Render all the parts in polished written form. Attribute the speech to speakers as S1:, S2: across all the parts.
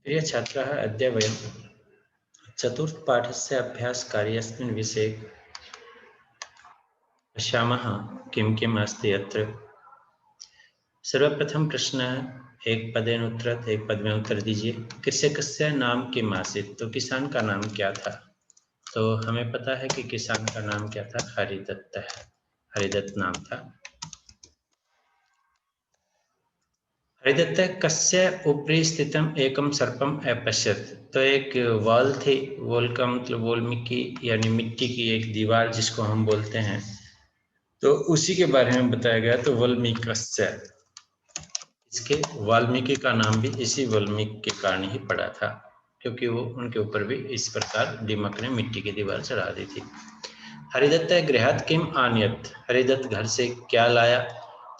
S1: प्रिय छात्राः, अद्य वयं चतुर्थपाठस्य अभ्यासकार्यस्मिन् विषये पश्यामः किं किम् अस्ति अत्र। सर्वप्रथम प्रश्नः एक पदेन उत्तरत्, एक पद में उत्तर दीजिए। कृषकस्य नाम किम् आसीत्? तो किसान का नाम क्या था? तो हमें पता है कि किसान का नाम क्या था? हरिदत्त है, हरिदत्त नाम था। हरिदत्त कस्य उपरि स्थितम् एकं सर्पम् अपश्यत्? तो एक वॉल थी, वॉल का मतलब वाल्मीकि यानी मिट्टी की एक दीवार जिसको हम बोलते हैं, तो उसी के बारे में बताया गया। तो वाल्मीकस्य, इसके वाल्मीकि का नाम भी इसी वाल्मीकि के कारण ही पड़ा था, क्योंकि वो उनके ऊपर भी इस प्रकार दीमक ने मिट्टी की दीवार चढ़ा दी थी। हरिदत्त गृहात् किम आनयत्? हरिदत्त घर से क्या लाया?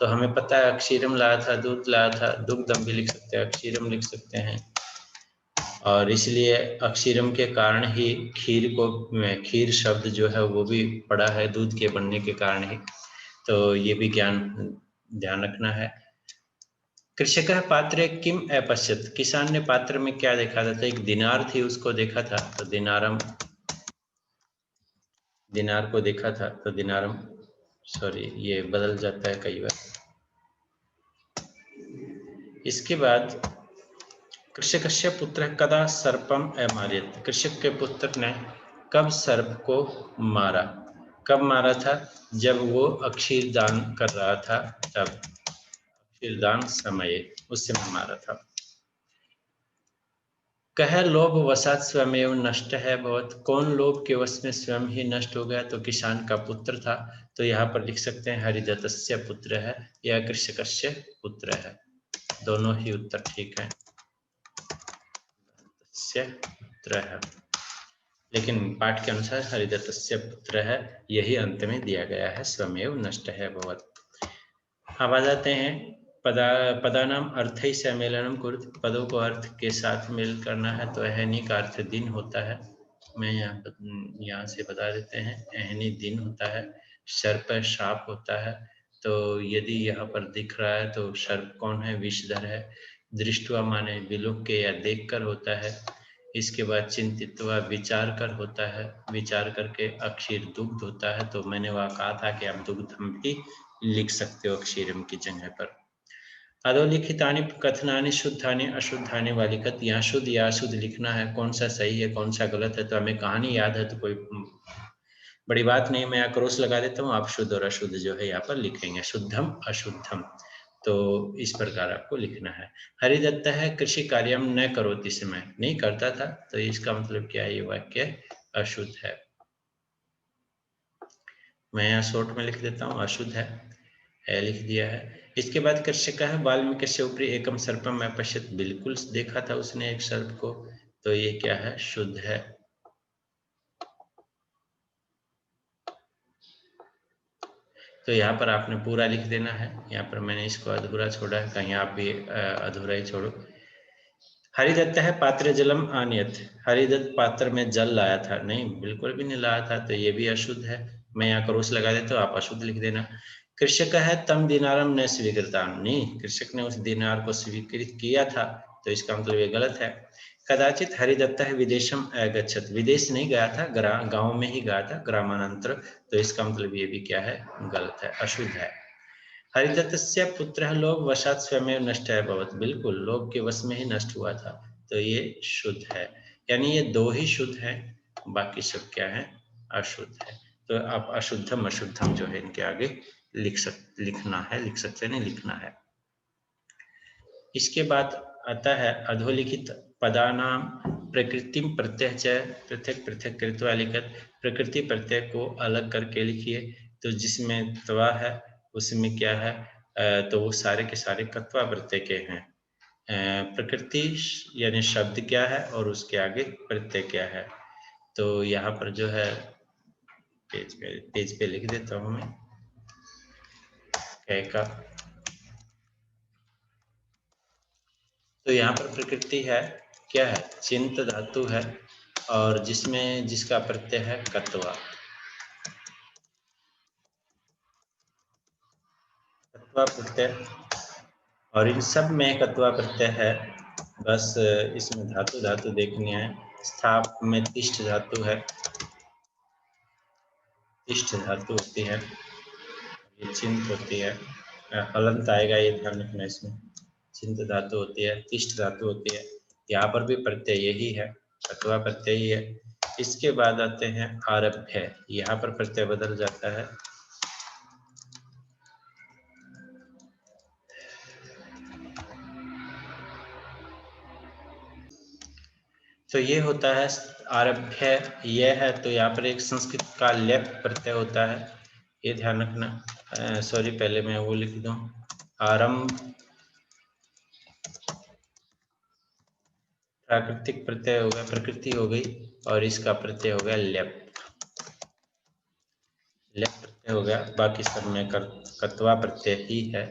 S1: तो हमें पता है अक्षीरम लाया था, दूध लाया था। दुग्धम भी लिख सकते हैं, अक्षीरम लिख सकते हैं, और इसलिए अक्षीरम के कारण ही खीर को, खीर शब्द जो है वो भी पड़ा है दूध के बनने के कारण ही। तो ये भी ज्ञान ध्यान रखना है। कृषकः पात्रे किम अपश्यत्? किसान ने पात्र में क्या देखा था? तो एक दिनार थी, उसको देखा था। तो दिनारम, दिनार को देखा था। तो दिनारम, सॉरी ये बदल जाता है कई बार। इसके बाद कृषकस्य पुत्र कदा सर्पम अमारयत्? कृषक के पुत्र ने कब सर्प को मारा? कब मारा था? जब वो अक्षीर दान कर रहा था, तब अक्षीर दान समय, उस समय मारा था। कह लोभ वशात स्वयमेव नष्ट है भवत? कौन लोभ के वश में स्वयं ही नष्ट हो गया? तो किसान का पुत्र था। तो यहाँ पर लिख सकते हैं हरिदत्तस्य पुत्र है या कृषकस्य पुत्र है, दोनों ही उत्तर ठीक है। पुत्र है, लेकिन पाठ के अनुसार हरिदत्तस्य पुत्र है, यही अंत में दिया गया है, स्वयमेव नष्ट है भवत। अब आ जाते हैं पदानाम अर्थै सम्मेलनम कुरुत। पदों को अर्थ के साथ मेल करना है। तो अहनी का अर्थ दिन होता है, मैं यहाँ से बता देते हैं। अहनी दिन होता है। सर्प शाप होता है। तो यदि यहाँ पर दिख रहा है तो सर्प कौन है? विषधर है। दृष्टवा माने विलोक के या देख कर होता है। इसके बाद चिंतित्वा विचार कर होता है, विचार करके। अक्षीर दुग्ध होता है। तो मैंने वह कहा था कि आप दुग्धम भी लिख सकते हो अक्षीरम की जगह पर। अधोलिखितानि कथनानि शुद्धानि अशुद्धानि वाली कथ, यहाँ शुद्ध या अशुद्ध लिखना है, कौन सा सही है कौन सा गलत है। तो हमें कहानी याद है तो कोई बड़ी बात नहीं, मैं क्रॉस लगा देता हूँ, आप शुद्ध और अशुद्ध जो है यहाँ पर लिखेंगे, शुद्धम अशुद्धम। तो इस प्रकार आपको लिखना है। हरिदत्त है कृषि कार्यम न करोति समय, नहीं करता था। तो इसका मतलब क्या है? ये वाक्य अशुद्ध है। मैं यहाँ शॉर्ट में लिख देता हूँ, अशुद्ध है लिख दिया है। इसके बाद कृषक है वाल्मीकि से ऊपरी एकम सर्पम अपश्यत्, बिल्कुल देखा था उसने एक सर्प को। तो ये क्या है? शुद्ध है। तो यहाँ पर आपने पूरा लिख देना है, यहाँ पर मैंने इसको अधूरा छोड़ा है, कहीं आप भी अधूरा ही छोड़ो। हरिदत्त है पात्र जलम आनियत, हरिदत्त पात्र में जल लाया था, नहीं बिल्कुल भी नहीं लाया था। तो ये भी अशुद्ध है। मैं यहाँ क्रॉस लगा देता हूँ, आप अशुद्ध लिख देना। कृषक है तम दिनारम न स्वीकृता, नहीं कृषक ने उस दिनार को स्वीकृत किया था। तो इसका मतलब ये गलत है। कदाचित हरिदत्त है विदेशम अगच्छत, विदेश नहीं गया था, गांव में ही गया था, ग्रामांतर। तो इसका मतलब ये भी क्या है? गलत है, अशुद्ध है। हरिदत्तस्य पुत्रः लोभ वशात स्वयमेव नष्ट है भवत, बिल्कुल लोभ के वश में ही नष्ट हुआ था। तो ये शुद्ध है, यानी ये दो ही शुद्ध है, बाकी सब क्या है? अशुद्ध है। तो आप अशुद्धम अशुद्धम जो है इनके आगे लिखना है, लिख सकते हैं, नहीं लिखना है। इसके बाद आता है अधोलिखित पदानाम प्रकृति प्रत्यय च पृथक पृथक कृत्वा लिखत, प्रकृति प्रत्यय को अलग करके लिखिए। तो जिसमें त्वा है उसमें क्या है? तो वो सारे के सारे कत्वा प्रत्यय के हैं। प्रकृति यानी शब्द क्या है और उसके आगे प्रत्यय क्या है। तो यहाँ पर जो है पेज पे लिख देता हूँ मैं, कै का। तो यहाँ पर प्रकृति है, क्या है? चिंत धातु है, और जिसमें जिसका प्रत्यय है कत्वा, कत्वा प्रत्यय। और इन सब में कत्वा प्रत्यय है। बस इसमें धातु धातु देखनी है। स्थाप में तिष्ठ धातु है, तिष्ठ धातु होती है, ये चिंत होती है, हलंत आएगा ये ध्यान रखना इसमें। चिंत धातु होती है, तिष्ठ धातु होती है। यहाँ पर भी प्रत्यय यही है, अथवा प्रत्यय ही है। इसके बाद आते हैं आरभ्य, यहाँ पर प्रत्यय बदल जाता है। तो ये होता है आरभ्य, यह है तो यहाँ पर एक संस्कृत का लेप प्रत्यय होता है, ये ध्यान रखना। सॉरी, पहले मैं वो लिख दूं, आरंभ प्राकृतिक प्रत्यय हो गया, प्रकृति हो गई, और इसका प्रत्यय हो गया लेप, लेप प्रत्यय हो गया। बाकी सब में कर्तवा प्रत्यय ही है।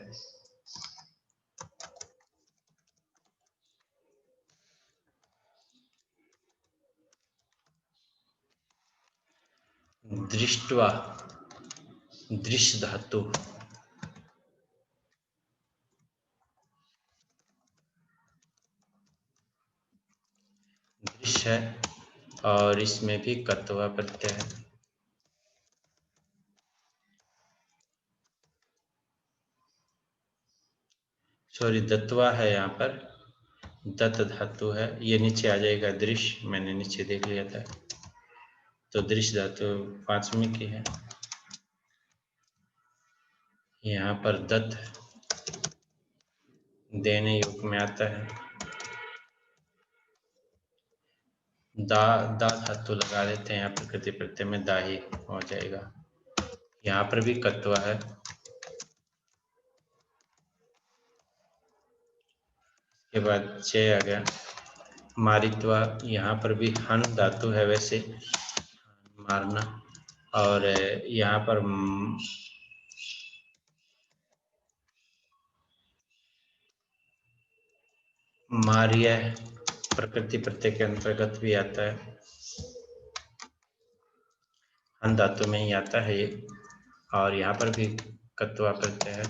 S1: दृष्टवा, दृश्य धातु, दृश्य है, और इसमें भी कर्तवा प्रत्यय है। सॉरी, दत्वा है, यहाँ पर दत्त धातु है, ये नीचे आ जाएगा दृश्य, मैंने नीचे देख लिया था। तो दृश्य धातु पांचवी की है। यहाँ पर दत्त देने योग में आता है। दा दा धातु लगा देते हैं, यहाँ प्रकृति प्रत्यय में दा ही हो जाएगा। यहाँ पर भी कत्वा है। के बाद चे आ गया, मारित्वा, यहाँ पर भी हन धातु है वैसे, मारना, और यहाँ पर मार्य प्रकृति प्रत्यय के अंतर्गत भी आता है, हन धातु में ही आता है ये, और यहाँ पर भी कत्वा प्रत्यय है।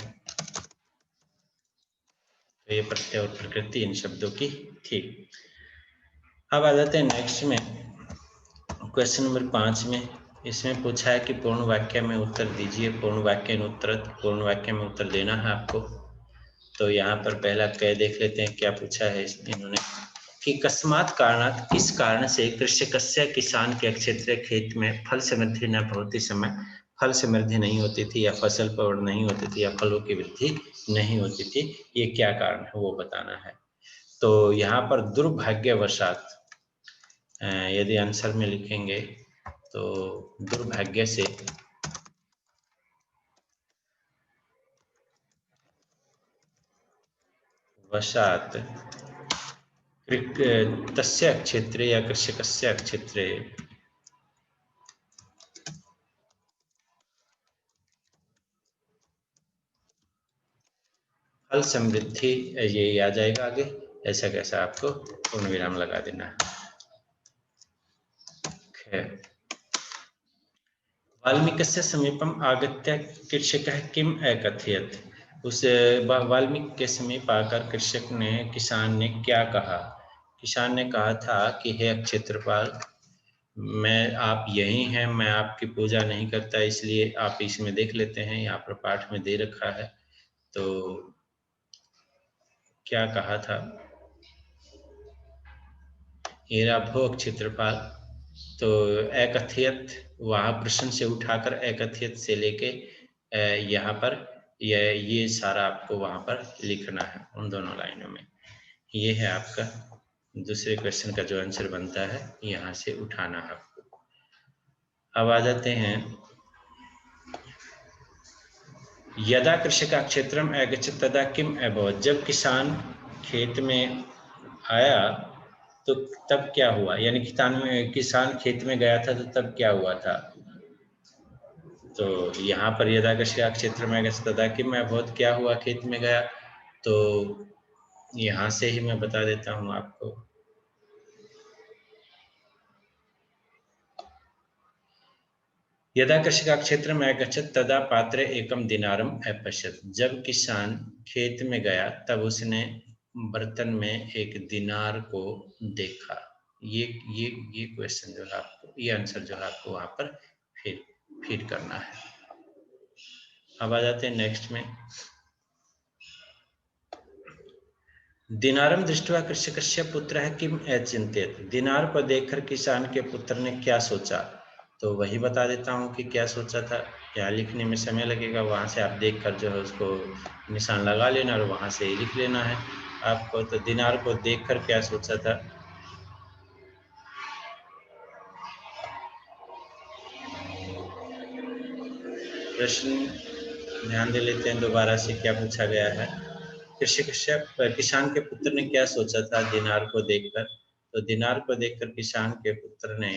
S1: तो ये प्रत्यय और प्रकृति इन शब्दों की थी। अब आ जाते हैं नेक्स्ट में, क्वेश्चन नंबर 5 में। इसमें पूछा है कि पूर्ण वाक्य में उत्तर दीजिए। पूर्ण वाक्य में उत्तर देना है आपको। तो यहाँ पर पहला क देख लेते हैं, क्या पूछा है इन्होंने, कि कस्मात् कारणात्, किस कारण से कृषकस्य, किसान के क्षेत्र खेत में फल समृद्धि न भवति समय, फल समृद्धि नहीं होती थी, या फसल पर नहीं होती थी, या फलों की वृद्धि नहीं होती थी, ये क्या कारण है वो बताना है। तो यहाँ पर दुर्भाग्यवशात, यदि आंसर में लिखेंगे तो दुर्भाग्य से वशात तस्य क्षेत्रे या कृषकस्य क्षेत्रे फल समृद्धि, ये आ जाएगा आगे, ऐसा कैसा आपको पूर्ण विराम लगा देना है। वाल्मीकस्य समीपम आगत्य कृषकः किम अकथयत्, उस वाल्मीकि के समीप आकर कृषक ने, किसान ने क्या कहा। किसान ने कहा था कि हे क्षेत्रपाल, मैं, आप यही हैं, मैं आपकी पूजा नहीं करता, इसलिए आप इसमें देख लेते हैं, यहाँ पर पाठ में दे रखा है। तो क्या कहा था, हेरा भोग क्षेत्रपाल। तो एकथियत, वहाँ प्रश्न से उठाकर एकथियत से लेके यहाँ पर ये सारा आपको वहाँ पर लिखना है, उन दोनों लाइनों में। ये है आपका दूसरे क्वेश्चन का जो आंसर बनता है, यहाँ से उठाना है आपको। अब आ जाते हैं, यदा कृषका क्षेत्रम अगच्छत् तदा किम अभवत्, जब किसान खेत में आया तो तब क्या हुआ, यानी किसान खेत में गया था तो तब क्या हुआ था। तो यहाँ पर यदा कृषका क्षेत्र में अगच्छत् तदा किम अभवत्, क्या हुआ, खेत में गया। तो यहाँ से ही मैं बता देता हूँ आपको। यदा कृषका क्षेत्र में अगच्छत् तदा पात्रे एकम दिनारम अपश्यत्, जब किसान खेत में गया तब उसने बर्तन में एक दिनार को देखा। ये क्वेश्चन जो है आपको, ये आंसर जो है आपको वहां पर फीड करना है। अब आ जाते हैं नेक्स्ट में। दिनारम दृष्ट्वा कृषकस्य पुत्रः किम अचिंत्यत। दिनार को देखकर किसान के पुत्र ने क्या सोचा। तो वही बता देता हूँ कि क्या सोचा था। यहाँ लिखने में समय लगेगा, वहां से आप देखकर जो है उसको निशान लगा लेना और वहां से ही लिख लेना है आपको। तो दिनार को देखकर क्या सोचा था। प्रश्न ध्यान दे लेते हैं दोबारा से, क्या पूछा गया है। किसान के पुत्र ने क्या सोचा था दिनार को देखकर। तो दिनार को देखकर किसान के पुत्र ने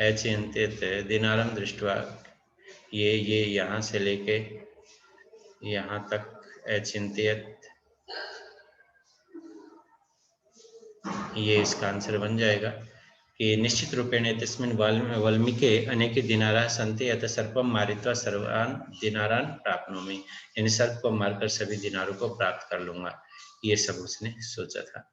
S1: अचिंतित दिनारम दृष्ट्वा, ये यहाँ से लेके यहाँ तक अचिंतित, ये इसका आंसर बन जाएगा कि निश्चित रूपेण तस्मिन् वाल्मीके अनेके दिनाराः सन्ति अतः सर्पं मारित्वा सर्वान् दिनारान् प्राप्नोमि। यानी सर्प को मारकर सभी दिनारों को प्राप्त कर लूंगा, ये सब उसने सोचा था।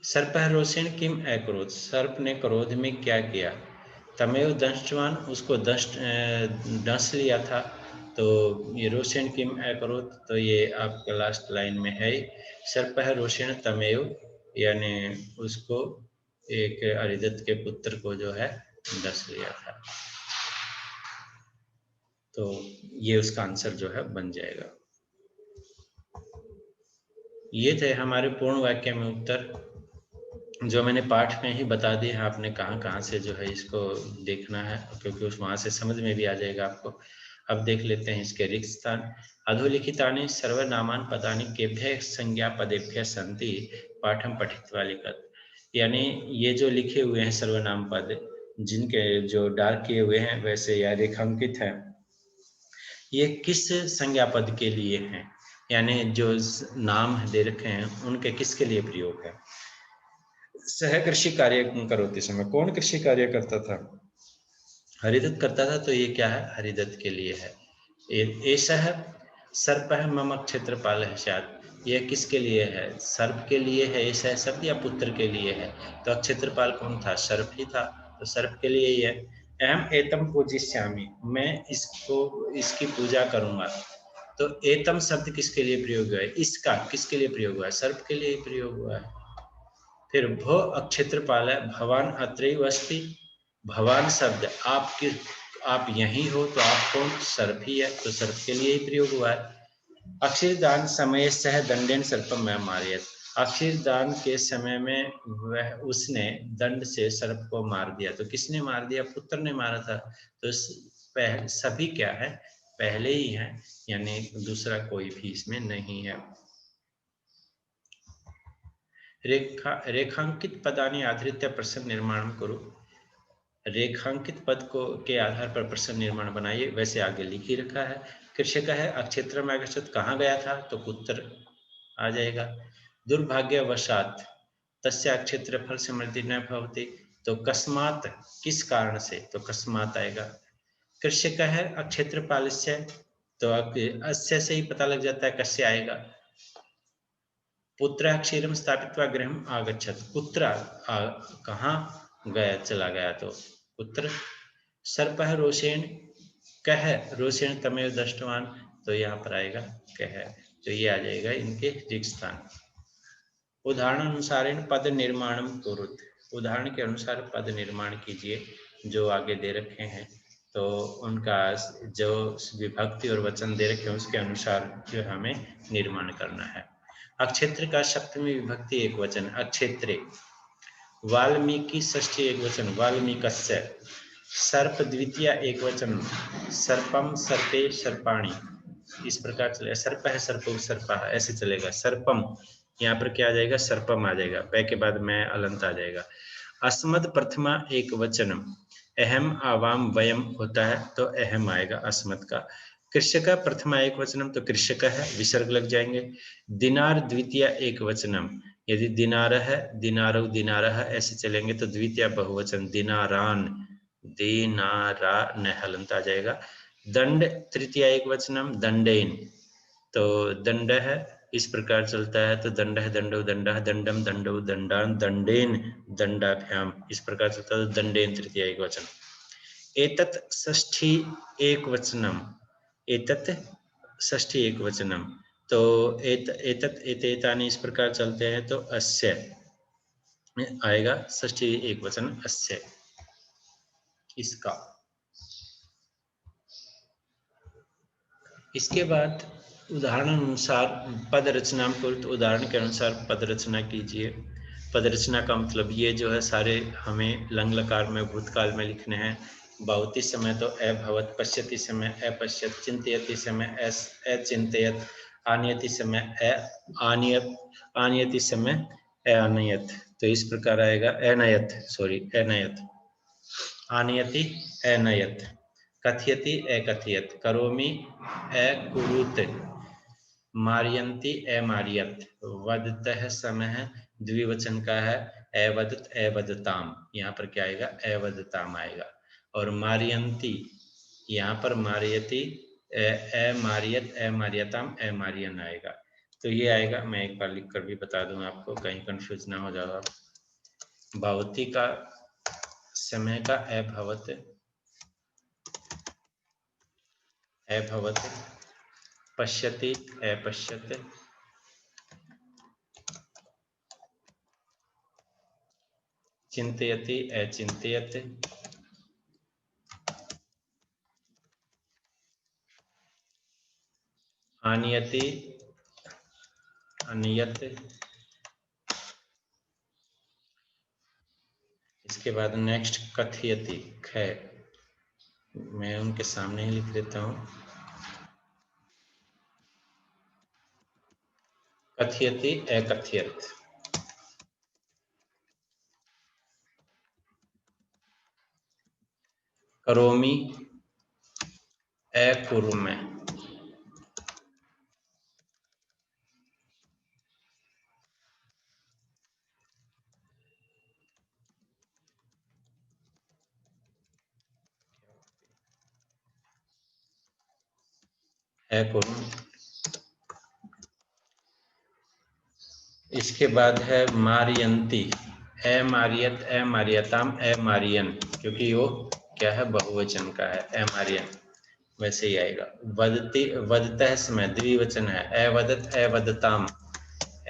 S1: सर्पः रोषेण किम अकरोत्। सर्प ने क्रोध में क्या किया। तमेव दंष्टवान, उसको डस लिया था। तो ये रोषेण किम अकरोत्, तो ये आपका लास्ट लाइन में है। सर्पः रोषेण तमेव, यानी उसको एक अरिदत्त के पुत्र को जो है डस लिया था। तो ये उसका आंसर जो है बन जाएगा। ये थे हमारे पूर्ण वाक्य में उत्तर, जो मैंने पाठ में ही बता दिए हैं। आपने कहाँ से जो है इसको देखना है, क्योंकि उस वहां से समझ में भी आ जाएगा आपको। अब देख लेते हैं इसके रिक्त स्थान। अधोलिखितानि सर्वनामान पदानि केभ्य संज्ञा पदेभ्य संति पाठम पठित्वा लिखत। यानी ये जो लिखे हुए हैं सर्वनाम पद, जिनके जो डार्क किए हुए हैं वैसे या रेखांकित है, ये किस संज्ञा पद के लिए हैं, यानी जो नाम दे रखे हैं उनके किसके लिए प्रयोग है। सह कृषि कार्य करोते समय, कौन कृषि कार्य करता था। हरिदत्त करता था, तो ये क्या है, हरिदत्त के लिए है। एषः सर्पः मम क्षेत्रपाल है स्यात्। यह किसके लिए है, सर्प के लिए है ऐसा शब्द या पुत्र के लिए है। तो क्षेत्रपाल कौन था, सर्प ही था, तो सर्प के लिए ही है। अहम एतम पूजिष्यामि, मैं इसकी पूजा करूंगा। तो एतम शब्द किसके लिए प्रयोग हुआ है, इसका किसके लिए प्रयोग हुआ है, सर्प के लिए प्रयोग हुआ है। फिर भो अक्षेत्रपाल है, भवान अत्रैव अस्ति। भवान शब्द आप यही हो, तो आप कौन, सर्प ही है, तो सर्प के लिए ही प्रयोग हुआ है। अक्षरदान समय सह दंडेन सर्पम में मारियत। अक्षरदान के समय में वह उसने दंड से सर्प को मार दिया। तो किसने मार दिया, पुत्र ने मारा था। तो सभी क्या है, पहले ही है, यानी दूसरा कोई भी इसमें नहीं है। रेखांकित पदानि आधृत्य प्रश्न निर्माण करो। रेखांकित पद को के आधार पर प्रश्न निर्माण बनाइए। वैसे आगे लिख ही रखा है। कृषक है अक्षेत्र में अग्रसत, कहाँ गया था, तो पुत्र आ जाएगा। दुर्भाग्यवशात तस्य क्षेत्रफल समृद्धि न भवति, तो कस्मात किस कारण से, तो कस्मात आएगा। कृषक है अक्षेत्रपालस्य, तो अस्य से ही पता लग जाता है कस्य आएगा। पुत्र क्षीरम स्थापित्वा गृहम आगच्छत, पुत्र कहाँ गया, चला गया, तो पुत्र। सर्पः रोषेण कह रोषेण तमेव दृष्टवान, तो यहाँ पर आएगा कह, तो ये आ जाएगा इनके रिक्त स्थान। उदाहरण अनुसारेण पद निर्माणम कुरुत, उदाहरण के अनुसार पद निर्माण कीजिए। जो आगे दे रखे हैं, तो उनका जो विभक्ति और वचन दे रखे हैं उसके अनुसार जो हमें निर्माण करना है। अक्षेत्र का सप्तमी विभक्ति एक वचन अक्षेत्रे। वाल्मीकि षष्ठी एक वचन वाल्मीकस्य। सर्प द्वितीय एक वचन सर्पम सर्पे सर्पाणि। इस प्रकार चलेगा। सर्प है सर्पो सर्पा, ऐसे चलेगा। सर्पम यहाँ पर क्या आ जाएगा, सर्पम आ जाएगा, पै के बाद में अलंत आ जाएगा। अस्मद प्रथमा एक वचनम, अहम आवाम वयम होता है, तो अहम आएगा अस्मद का। कृषक प्रथमा एक वचनम, तो कृषक है, विसर्ग लग जाएंगे। दिनार द्वितीय एक वचनम, यदि दिनार है दिनारव दिनारह ऐसे चलेंगे, तो द्वितीय बहुवचन दिनारान, दीनारा न हलंत आ जाएगा। दंड तृतीया एक वचनम दंडेन, तो दंड है इस प्रकार चलता है, तो दंड है दंडो दंडा दंडम दंडो दंडान दंडेन दंडाभ्याम, इस प्रकार चलता है, तो दंडेन तृतीया एक वचन। एतत् षष्ठी एक वचनम, एतत् षष्ठी एक वचनम, तो एतत् एतेतानि इस प्रकार चलते हैं, तो अस्य में आएगा षष्ठी एक वचन अस्य, इसका। इसके बाद उदाहरण अनुसार पद रचना को, तो उदाहरण के अनुसार पद रचना कीजिए। पद रचना का मतलब ये जो है सारे हमें लंग लकार में भूतकाल में लिखने हैं। भवति समय तो अभवत, पश्यति समय अपश्यत, चिंतयति समय अचिंतयत, आनयति समय आनियत, आनयति समय अनयत, तो इस प्रकार आएगा अनयत, सॉरी अनयत, आनयति अनयत, कथयति अकथयत, करोमि अकुरुत, मारयन्ति अमारयत, वदतः समय द्विवचन का है, अवदत अवदताम, यहाँ पर क्या आएगा अवदताम आएगा। और मारयन्ति यहाँ पर मारयति अमारयत अमारयताम अमारयन आएगा। तो ये आएगा, मैं एक बार लिख कर भी बता दूं आपको, कहीं कंफ्यूज ना हो जाएगा। भवति का समय का अभवत, अभवत, पश्यति अपश्यत, चिंतयति अचिंतयत, आनयति अनियत, इसके बाद नेक्स्ट कथयति, ख, मैं उनके सामने ही लिख देता हूँ, कथयति अकथयत, करोमि अकुर्म, अकुर्म। इसके बाद है मारियंती, अमारियत अमारियताम अमारियन, क्योंकि वो क्या है बहुवचन का है, अमारियन, वैसे ही आएगा। वदति वदतः समय द्विवचन है, अवदत अवदताम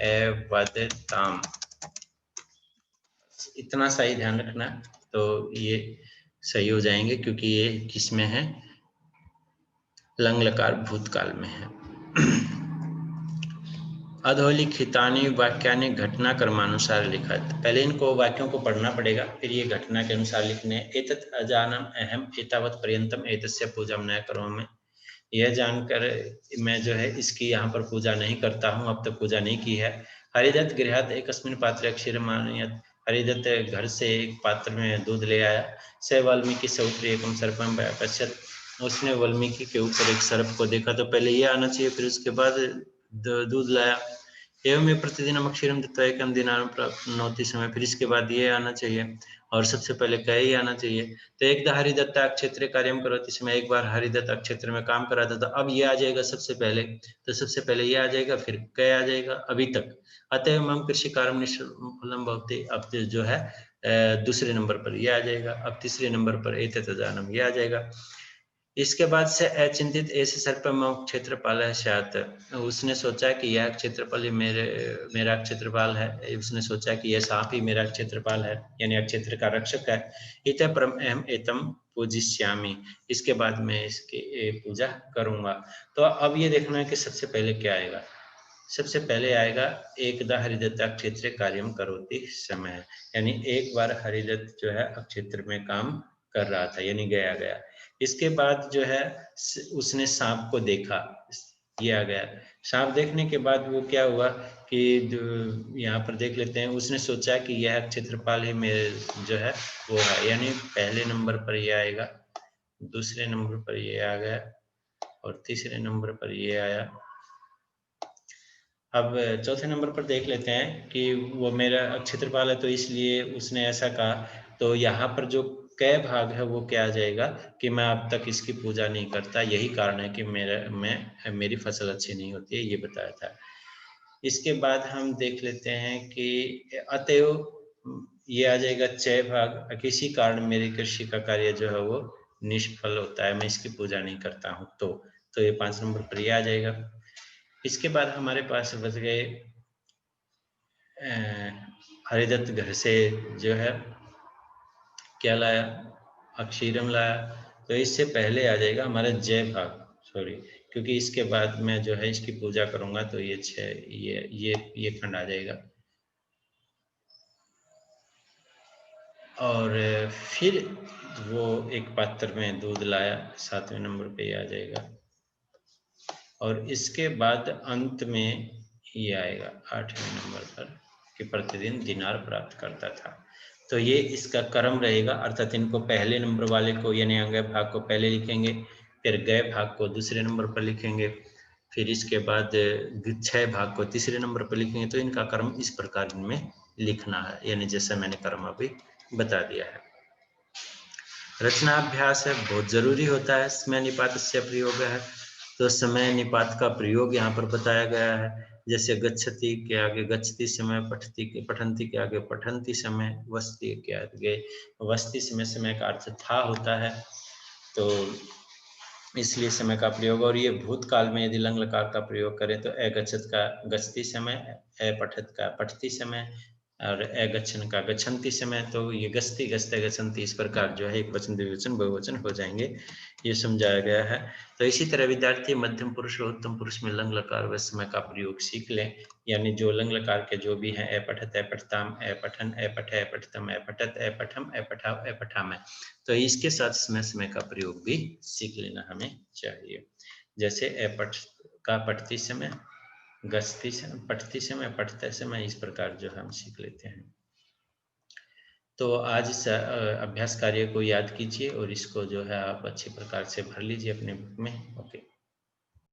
S1: अवदताम, इतना सा ही ध्यान रखना, तो ये सही हो जाएंगे, क्योंकि ये किसमें है, लंग लकार भूतकाल में है। अधोलिखितानि वाक्यानि घटना क्रमानुसार लिखा। पहले इनको वाक्यों को पढ़ना पड़ेगा, फिर ये घटना के अनुसार लिखने हैं। एतत् अजानम अहम एतावत् पर्यंतम एतस्य पूजाम न करोमि, यह जानकर मैं जो है इसकी यहाँ पर पूजा नहीं करता हूँ, अब तक पूजा नहीं की है। हरिदत्त गृहात् एकस्मिन् पात्रे क्षीरम् आनयत्, हरिदत्त घर से एक पात्र में दूध ले आया। स वाल्मीकि स उपरि एकं सर्पं पश्यत्, उसने वाल्मीकि के ऊपर एक सर्प को देखा, तो पहले ये आना चाहिए, फिर उसके बाद दूध लाया। एवं में प्रतिदिन अक्षरम दत्वा एकम दिनाम प्राप्नोति समय, फिर इसके बाद ये आना चाहिए, और सबसे पहले क ही आना चाहिए। तो एकदा हरिदत्ता क्षेत्र कार्यम करोति समय, एक बार हरिदत्ता क्षेत्र में काम करा था, तो अब ये आ जाएगा सबसे पहले, तो सबसे पहले ये आ जाएगा, फिर क आ जाएगा अभी तक। अतएव मम कृषि कार्यम निष्फलम भवति, अब जो है दूसरे नंबर पर ये आ जाएगा, अब तीसरे नंबर पर एतत् जानम ये आ जाएगा। इसके बाद से अचिंतित ऐसे सर्पम क्षेत्रपाल है स्यात्, उसने सोचा कि यह क्षेत्रपाल ही मेरा क्षेत्रपाल है, उसने सोचा कि यह सांप ही मेरा क्षेत्रपाल है, यानी क्षेत्र का रक्षक है। इतः परम अहम एतम पूजिष्यामि, इसके बाद मैं इसकी पूजा करूंगा। तो अब ये देखना है कि सबसे पहले क्या आएगा। सबसे पहले आएगा एकदा हरिदत्ता क्षेत्र कार्यम करोति समय, यानी एक बार हरिदत्त जो है क्षेत्र में काम कर रहा था, यानी गया गया। इसके बाद जो है उसने सांप को देखा, ये आ गया। सांप देखने के बाद वो क्या हुआ कि यहाँ पर देख लेते हैं, उसने सोचा कि यह क्षेत्रपाल ही मेरे जो है वो है, यानी पहले नंबर पर ये आएगा, दूसरे नंबर पर ये आ गया, और तीसरे नंबर पर ये आया। अब चौथे नंबर पर देख लेते हैं कि वो मेरा क्षेत्रपाल है, तो इसलिए उसने ऐसा कहा। तो यहाँ पर जो कै भाग है वो क्या आ जाएगा कि मैं अब तक इसकी पूजा नहीं करता, यही कारण है कि मेरी फसल अच्छी नहीं होती है, ये बताया था। इसके बाद हम देख लेते हैं कि अतएव ये आ जाएगा चय भाग, किसी कारण मेरी कृषि का कार्य जो है वो निष्फल होता है, मैं इसकी पूजा नहीं करता हूँ, तो ये 5 नंबर पर ये आ जाएगा। इसके बाद हमारे पास बच गए हरिदत्त घर से जो है क्या लाया, अक्षीरम लाया, तो इससे पहले आ जाएगा हमारा जय भाग, सॉरी, क्योंकि इसके बाद मैं जो है इसकी पूजा करूंगा तो ये ये खंड आ जाएगा। और फिर वो एक पात्र में दूध लाया, 7वें नंबर पे ये आ जाएगा। और इसके बाद अंत में ये आएगा 8वें नंबर पर कि प्रतिदिन दिनार प्राप्त करता था। तो ये इसका क्रम रहेगा, अर्थात इनको पहले नंबर वाले को यानी अंगय भाग को पहले लिखेंगे, फिर गय भाग को दूसरे नंबर पर लिखेंगे, फिर इसके बाद क्षय भाग को तीसरे नंबर पर लिखेंगे। तो इनका क्रम इस प्रकार इनमें लिखना है, यानी जैसे मैंने क्रम अभी बता दिया है। रचनाभ्यास है, बहुत जरूरी होता है। समय निपात से प्रयोग है, तो समय निपात का प्रयोग यहाँ पर बताया गया है। जैसे गच्छति के आगे गच्छति समय, पठती के पठंती के आगे पठंती समय, वस्ती के आगे वस्ती समय, समय का अर्थ था होता है, तो इसलिए समय का प्रयोग। और ये भूतकाल में यदि लंग लकार का प्रयोग करें तो अगच्छत का गच्छति समय, अपठत का पठती समय और अगच्छन का गच्छन्ति समय। तो ये गस्ती गस्ते गच्छन्ति इस प्रकार जो है एक वचन द्विवचन बहुवचन हो जाएंगे, ये समझाया गया है। तो इसी तरह विद्यार्थी मध्यम पुरुष और उत्तम पुरुष में लंग लकार व समय का प्रयोग सीख लें, यानी जो लंग लकार के जो भी हैं अपठत, अपठताम, अपठन, अपठ, अपठतम, अपठत, अपठम, अपठाव, अपठाम, तो इसके साथ समय समय का प्रयोग भी सीख लेना हमें चाहिए। जैसे अपठ का पठती समय, गश्ती समय, पठती समय, पठते समय, इस प्रकार जो हम सीख लेते हैं। तो आज इस अभ्यास कार्य को याद कीजिए और इसको जो है आप अच्छे प्रकार से भर लीजिए अपने बुक में। ओके।